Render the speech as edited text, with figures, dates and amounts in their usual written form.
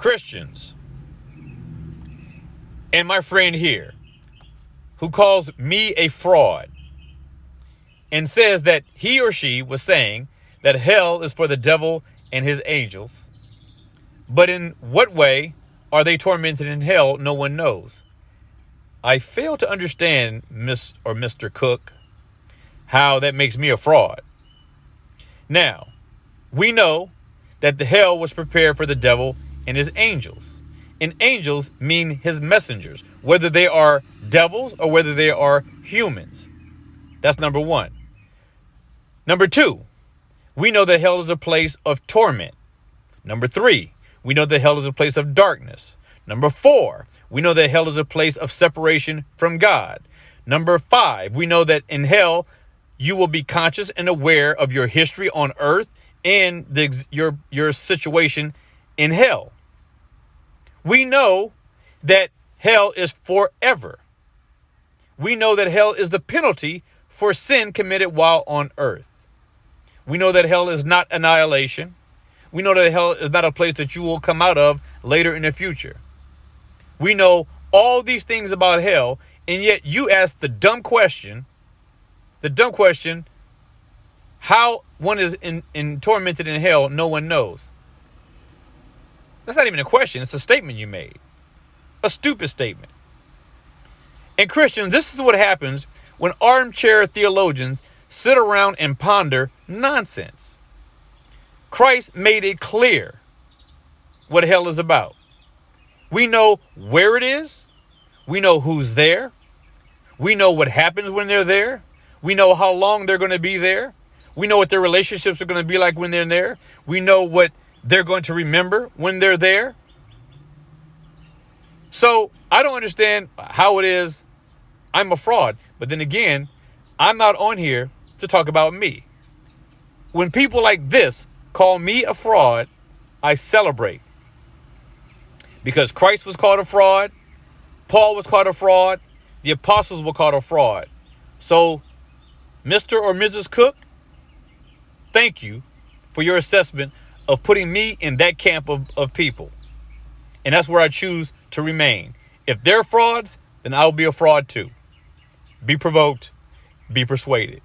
Christians and my friend here who calls me a fraud and says that he or she was saying that hell is for the devil and his angels. But in what way are they tormented in hell? No one knows. I fail to understand, Miss or Mr. Cook, how that makes me a fraud. Now, we know that the hell was prepared for the devil and his angels. And angels mean his messengers, whether they are devils or whether they are humans. That's number one. Number two, we know that hell is a place of torment. Number three, we know that hell is a place of darkness. Number four, we know that hell is a place of separation from God. Number five, we know that in hell, you will be conscious and aware of your history on earth and your situation in hell. We know that hell is forever. We know that hell is the penalty for sin committed while on earth. We know that hell is not annihilation. We know that hell is not a place that you will come out of later in the future. We know all these things about hell, and yet you ask the dumb question, how one is tormented in hell, no one knows. That's not even a question. It's a statement you made. A stupid statement. And Christians, this is what happens when armchair theologians sit around and ponder nonsense. Christ made it clear what hell is about. We know where it is. We know who's there. We know what happens when they're there. We know how long they're going to be there. We know what their relationships are going to be like when they're there. We know what they're going to remember when they're there. So I don't understand how it is I'm a fraud. But then again, I'm not on here to talk about me. When people like this call me a fraud, I celebrate. Because Christ was called a fraud. Paul was called a fraud. The apostles were called a fraud. So, Mr. or Mrs. Cook, thank you for your assessment of putting me in that camp of people. And that's where I choose to remain. If they're frauds, then I'll be a fraud too. Be provoked, be persuaded.